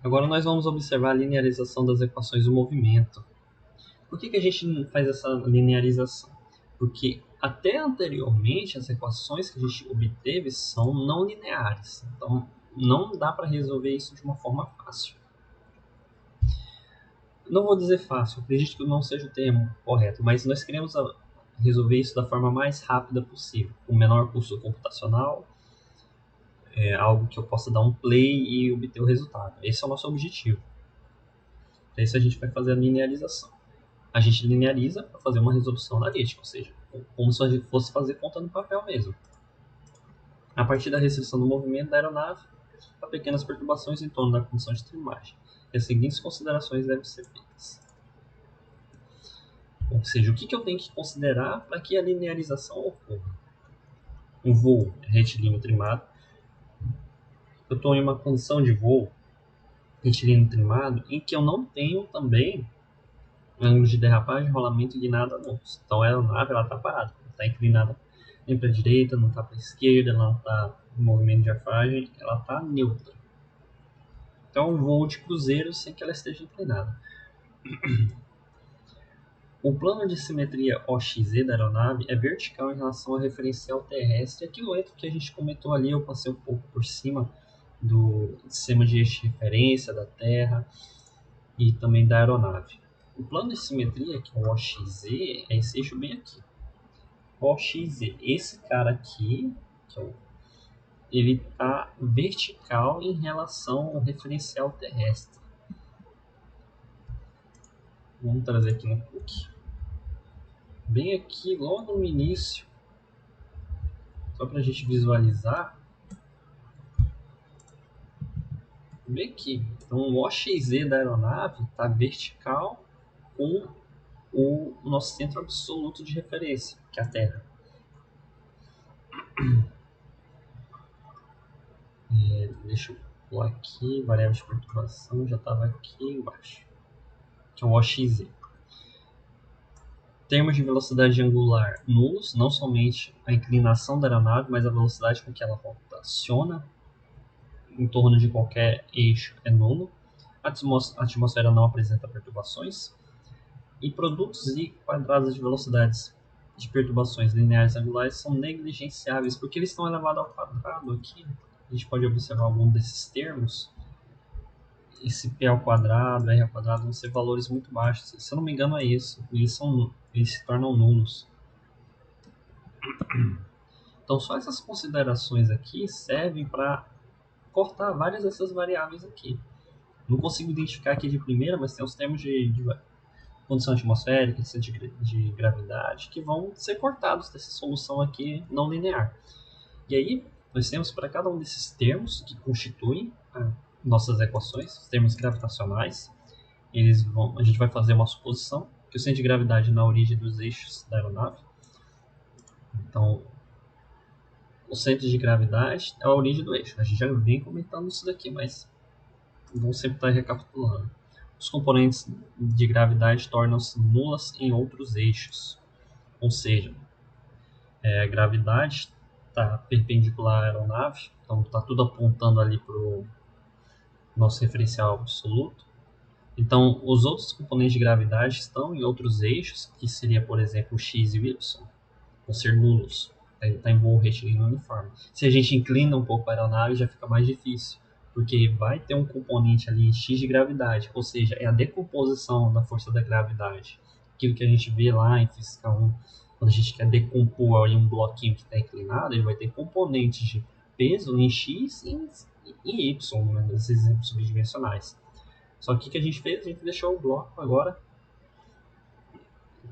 Agora nós vamos observar a linearização das equações do movimento. Por que a gente faz essa linearização? Porque até anteriormente as equações que a gente obteve são não lineares. Então não dá para resolver isso de uma forma fácil. Não vou dizer fácil, acredito que não seja o termo correto, mas nós queremos resolver isso da forma mais rápida possível, com o menor custo computacional, algo que eu possa dar um play e obter o resultado. Esse é o nosso objetivo. Para isso a gente vai fazer a linearização. A gente lineariza para fazer uma resolução analítica, ou seja, como se a gente fosse fazer conta no papel mesmo. A partir da restrição do movimento da aeronave, há pequenas perturbações em torno da condição de trimagem. E as seguintes considerações devem ser feitas. Ou seja, o que eu tenho que considerar para que a linearização ocorra? Um voo retilíneo trimado. Eu estou em uma condição de voo retilíneo trimado em que eu não tenho também ângulo de derrapagem, rolamento e guinada nulos. Então a aeronave está parada, está inclinada nem para a direita, não está para a esquerda, ela não está em movimento de diafragem, ela está neutra. Então é um voo de cruzeiro sem que ela esteja inclinada. O plano de simetria OXZ da aeronave é vertical em relação ao referencial terrestre. Aquilo que a gente comentou ali, eu passei um pouco por cima do sistema de eixo de referência da Terra e também da aeronave. O plano de simetria, que é o OXZ, é esse eixo bem aqui. OXZ, esse cara aqui, ele está vertical em relação ao referencial terrestre. Vamos trazer aqui no cookie. Bem aqui, logo no início, só para a gente visualizar. Bem aqui. Então o OXZ da aeronave está vertical com o nosso centro absoluto de referência, que é a Terra. Deixa eu pular aqui, variável de perturbação já estava aqui embaixo, que é o OXZ. Termos de velocidade angular nulos, não somente a inclinação da aeronave, mas a velocidade com que ela rotaciona em torno de qualquer eixo é nulo. A atmosfera não apresenta perturbações. E produtos e quadrados de velocidades de perturbações lineares angulares são negligenciáveis, porque eles estão elevados ao quadrado aqui. A gente pode observar algum desses termos. Esse P ao quadrado, R ao quadrado vão ser valores muito baixos. Se eu não me engano é isso. Eles se tornam nulos. Então só essas considerações aqui servem para cortar várias dessas variáveis aqui. Não consigo identificar aqui de primeira, mas tem os termos de condição atmosférica, de gravidade, que vão ser cortados dessa solução aqui não linear. E aí, nós temos para cada um desses termos que constituem nossas equações, os termos gravitacionais, a gente vai fazer uma suposição, que o centro de gravidade é na origem dos eixos da aeronave. Então, o centro de gravidade é a origem do eixo. A gente já vem comentando isso daqui, mas vamos sempre estar recapitulando. Os componentes de gravidade tornam-se nulas em outros eixos. Ou seja, a gravidade está perpendicular à aeronave, então está tudo apontando ali para o nosso referencial absoluto. Então, os outros componentes de gravidade estão em outros eixos, que seria, por exemplo, o x e o y, vão ser nulos. Está em voo retilíneo uniforme. Se a gente inclina um pouco a aeronave, já fica mais difícil, porque vai ter um componente ali x de gravidade, ou seja, é a decomposição da força da gravidade. Aquilo que a gente vê lá em Física 1, quando a gente quer decompor ali um bloquinho que está inclinado, ele vai ter componentes de peso em x e em y, né, esses exemplos subdimensionais. Só que o que a gente fez? A gente deixou o bloco agora,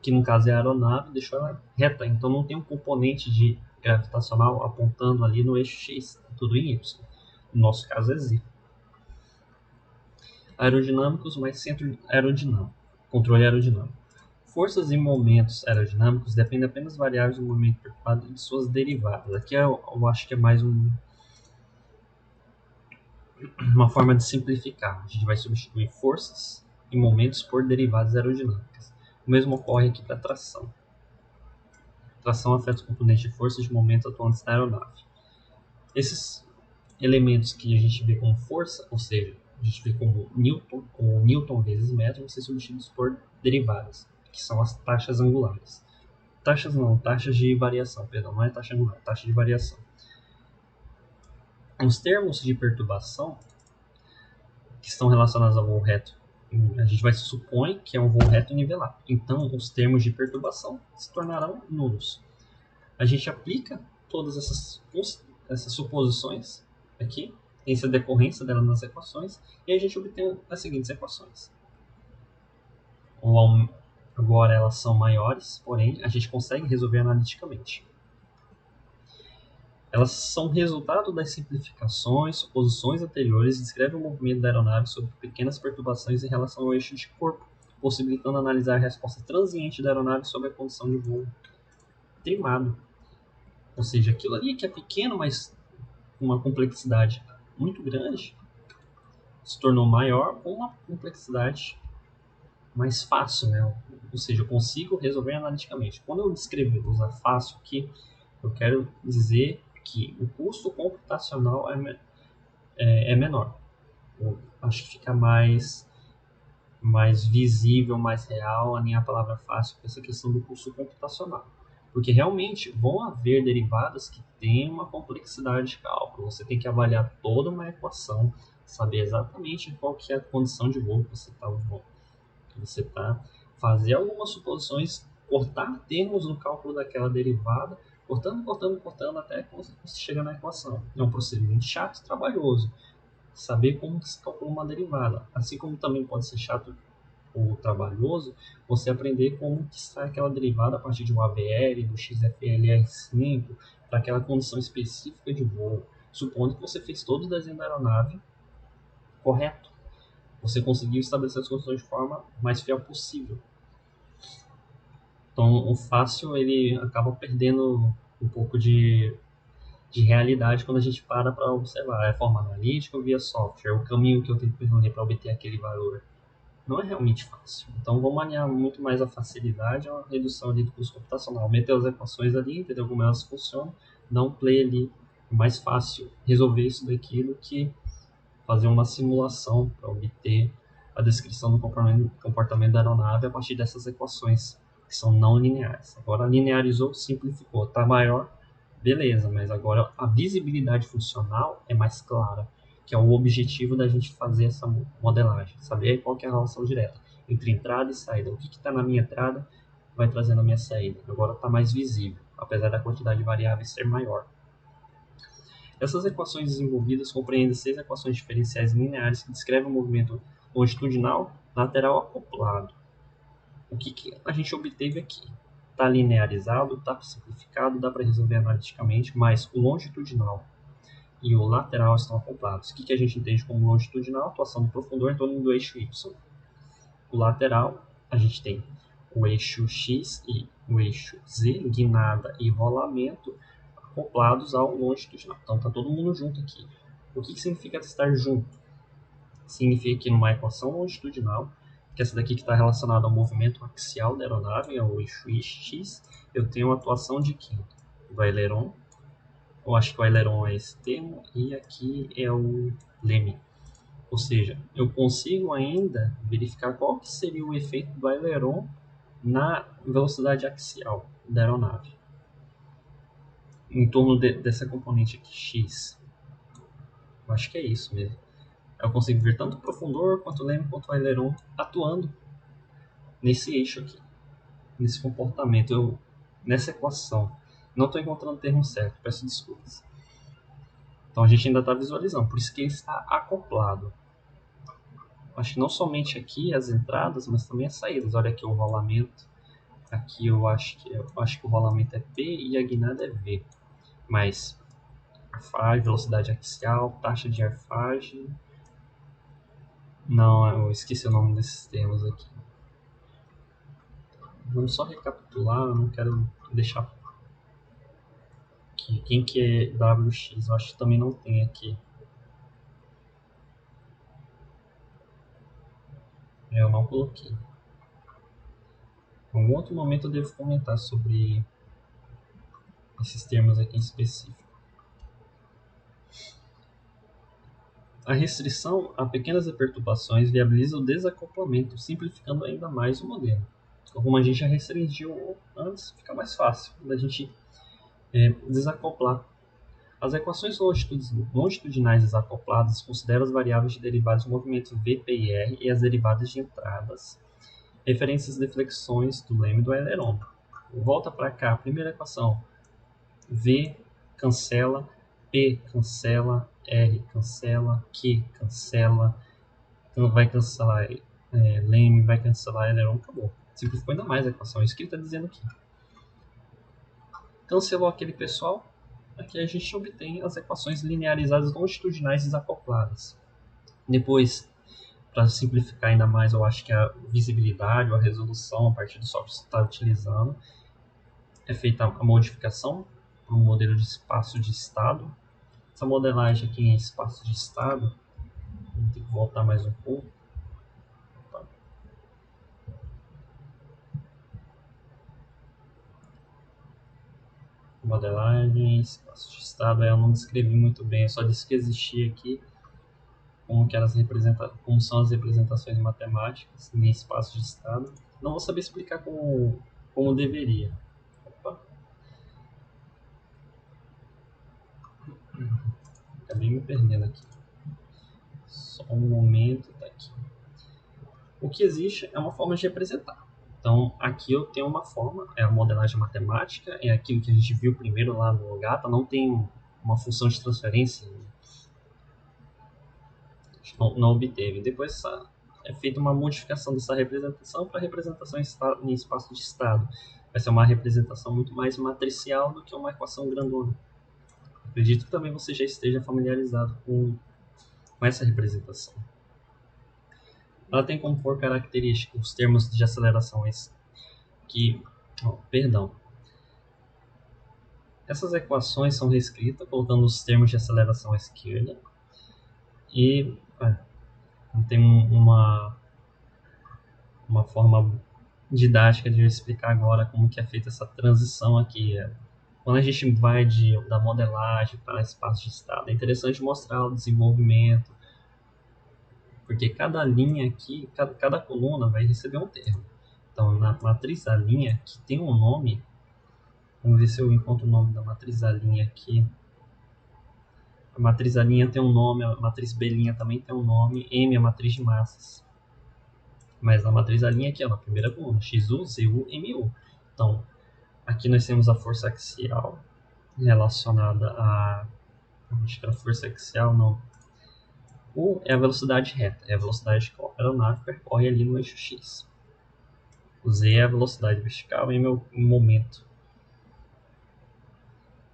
que no caso é a aeronave, deixou ela reta, então não tem um componente de gravitacional apontando ali no eixo X, é tudo em Y. No nosso caso é Z. Aerodinâmicos mais centro aerodinâmico, controle aerodinâmico. Forças e momentos aerodinâmicos dependem apenas variáveis do movimento perturbado e de suas derivadas. Aqui eu acho que é mais uma forma de simplificar. A gente vai substituir forças e momentos por derivadas aerodinâmicas. O mesmo ocorre aqui para a tração. Tração afeta os componentes de força e de momento atuantes na aeronave. Esses elementos que a gente vê como força, ou seja, a gente vê como Newton, ou Newton vezes metro, vão ser substituídos por derivadas, que são as taxas angulares. Taxas de variação, perdão, não é taxa angular, taxa de variação. Os termos de perturbação que estão relacionados ao voo reto, a gente vai supor que é um voo reto nivelado. Então, os termos de perturbação se tornarão nulos. A gente aplica todas essas suposições aqui, tem essa decorrência dela nas equações, e a gente obtém as seguintes equações. Agora elas são maiores, porém a gente consegue resolver analiticamente. Elas são resultado das simplificações, suposições anteriores e descrevem o movimento da aeronave sob pequenas perturbações em relação ao eixo de corpo, possibilitando analisar a resposta transiente da aeronave sob a condição de voo trimado. Ou seja, aquilo ali que é pequeno, mas com uma complexidade muito grande, se tornou maior com uma complexidade mais fácil, né? Ou seja, eu consigo resolver analiticamente. Quando eu descrever, usar fácil aqui, eu quero dizer que o custo computacional é menor. Eu acho que fica mais visível, mais real a minha palavra fácil com essa questão do custo computacional. Porque realmente vão haver derivadas que têm uma complexidade de cálculo. Você tem que avaliar toda uma equação, saber exatamente qual que é a condição de voo que você está, fazer algumas suposições, cortar termos no cálculo daquela derivada, cortando até que você chega na equação. É um procedimento chato e trabalhoso. Saber como se calcula uma derivada. Assim como também pode ser chato ou trabalhoso, você aprender como que sai aquela derivada a partir de um ABL, do XFLR5, para aquela condição específica de voo, supondo que você fez todo o desenho da aeronave correto. Você conseguiu estabelecer as condições de forma mais fiel possível. Então, o fácil ele acaba perdendo um pouco de realidade quando a gente para observar a forma analítica ou via software, o caminho que eu tenho que percorrer para obter aquele valor. Não é realmente fácil. Então, vamos alinhar muito mais a facilidade a redução ali do custo computacional. Meter as equações ali, entender como elas funcionam, dar um play ali. É mais fácil resolver isso daqui do que fazer uma simulação para obter a descrição do comportamento da aeronave a partir dessas equações que são não lineares. Agora linearizou, simplificou, está maior, beleza, mas agora a visibilidade funcional é mais clara, que é o objetivo da gente fazer essa modelagem, saber qual que é a relação direta entre entrada e saída. O que está na minha entrada vai trazer na minha saída. Agora está mais visível, apesar da quantidade de variáveis ser maior. Essas equações desenvolvidas compreendem 6 equações diferenciais lineares que descrevem o movimento longitudinal lateral acoplado. O que a gente obteve aqui? Está linearizado, está simplificado, dá para resolver analiticamente, mas o longitudinal e o lateral estão acoplados. O que a gente entende como longitudinal? Atuação do profundor em torno do eixo Y. O lateral, a gente tem o eixo X e o eixo Z, guinada e rolamento, acoplados ao longitudinal. Então está todo mundo junto aqui. O que significa estar junto? Significa que numa equação longitudinal, que essa daqui que está relacionada ao movimento axial da aeronave, ao eixo X, eu tenho uma atuação de quem? Do aileron. Eu acho que o aileron é esse termo e aqui é o leme. Ou seja, eu consigo ainda verificar qual que seria o efeito do aileron na velocidade axial da aeronave em torno dessa componente aqui, X. Eu acho que é isso mesmo. Eu consigo ver tanto o profundor, quanto o leme, quanto o aileron atuando nesse eixo aqui, nesse comportamento, nessa equação. Não estou encontrando o termo certo, peço desculpas. Então a gente ainda está visualizando, por isso que ele está acoplado. Acho que não somente aqui as entradas, mas também as saídas. Olha aqui o rolamento. Aqui eu acho que o rolamento é P e a guinada é V. Mas arfagem, velocidade axial, taxa de arfagem. Não, eu esqueci o nome desses termos aqui. Vamos só recapitular, eu não quero deixar aqui. Quem que é WX? Eu acho que também não tem aqui. Eu não coloquei. Em algum outro momento eu devo comentar sobre esses termos aqui em específico. A restrição a pequenas perturbações viabiliza o desacoplamento, simplificando ainda mais o modelo. Como a gente já restringiu antes, fica mais fácil da gente desacoplar. As equações longitudinais desacopladas consideram as variáveis de derivadas do movimento v, p e r e as derivadas de entradas, referentes às deflexões do leme e do aileron. Volta para cá, a primeira equação, v cancela, p cancela, r cancela, q cancela, então vai cancelar leme, vai cancelar aileron, acabou. Simplificou ainda mais a equação, é isso que ele está dizendo aqui. Cancelou aquele pessoal, aqui a gente obtém as equações linearizadas longitudinais desacopladas. Depois, para simplificar ainda mais, eu acho que a visibilidade ou a resolução a partir do software que você está utilizando, é feita a modificação para um modelo de espaço de estado. Essa modelagem aqui em espaço de estado, vou ter que voltar mais um pouco. Modelagem, espaço de estado, eu não descrevi muito bem, eu só disse que existia aqui como são as representações matemáticas em espaço de estado. Não vou saber explicar como deveria. Opa. Acabei me perdendo aqui. Só um momento, tá aqui. O que existe é uma forma de representar. Então, aqui eu tenho uma forma, é a modelagem matemática, é aquilo que a gente viu primeiro lá no Gata, não tem uma função de transferência, não obteve. Depois é feita uma modificação dessa representação para representação em espaço de estado. Vai ser uma representação muito mais matricial do que uma equação grandona. Acredito que também você já esteja familiarizado com essa representação. Ela tem como por característica os termos de acelerações perdão. Essas equações são reescritas colocando os termos de aceleração à esquerda e tem uma forma didática de eu explicar agora como que é feita essa transição aqui. Quando a gente vai da modelagem para espaço de estado, é interessante mostrar o desenvolvimento, porque cada linha aqui, cada coluna vai receber um termo. Então, na matriz da linha, que tem um nome, vamos ver se eu encontro o nome da matriz da linha aqui. A matriz A' tem um nome, a matriz B' também tem um nome, M é a matriz de massas. Mas na matriz A' aqui, na primeira coluna, XU, ZU, MU. Então, aqui nós temos a força axial relacionada a... Acho que era força axial, não. U é a velocidade reta, é a velocidade que a aeronave percorre ali no eixo X. O Z é a velocidade vertical e M é o momento.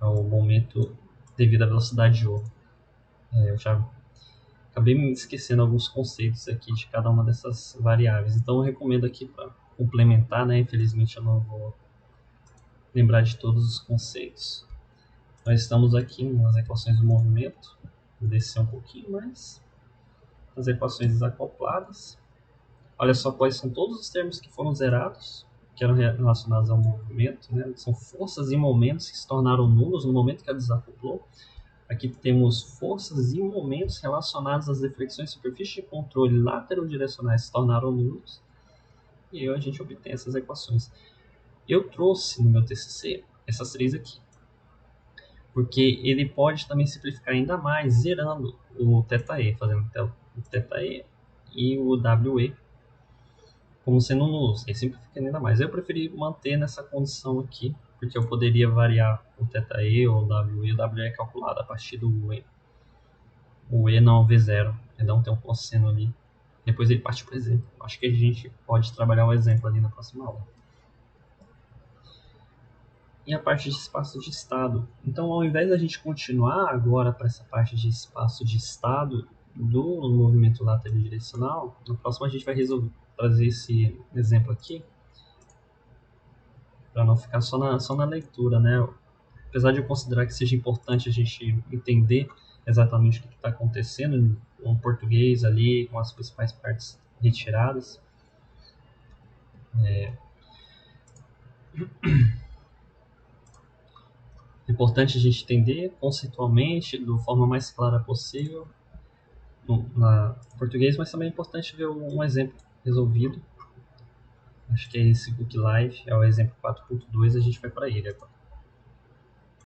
É o momento devido à velocidade de U. Eu já acabei me esquecendo alguns conceitos aqui de cada uma dessas variáveis. Então eu recomendo aqui para complementar, né? Infelizmente eu não vou lembrar de todos os conceitos. Nós estamos aqui nas equações do movimento. Vou descer um pouquinho mais. As equações desacopladas. Olha só quais são todos os termos que foram zerados, que eram relacionados ao movimento, né? São forças e momentos que se tornaram nulos no momento que ela desacoplou. Aqui temos forças e momentos relacionados às deflexões de superfície de controle laterodirecionais se tornaram nulos. E aí a gente obtém essas equações. Eu trouxe no meu TCC essas três aqui, porque ele pode também simplificar ainda mais zerando o θe, fazendo o θe e o WE como sendo nulos, e simplifica ainda mais. Eu preferi manter nessa condição aqui, porque eu poderia variar o θe ou o WE. O WE é calculado a partir do E. O E não, V0. Então tem um cosseno ali. Depois ele parte para o exemplo. Acho que a gente pode trabalhar o exemplo ali na próxima aula. E a parte de espaço de estado. Então, ao invés da gente continuar agora para essa parte de espaço de estado do movimento laterodirecional, no próximo a gente vai trazer esse exemplo aqui para não ficar só na leitura, né? Apesar de eu considerar que seja importante a gente entender exatamente o que está acontecendo em português ali, com as principais partes retiradas. É importante a gente entender conceitualmente, da forma mais clara possível, na português, mas também é importante ver um exemplo resolvido. Acho que é esse Book Live, é o exemplo 4.2, a gente vai para ele agora.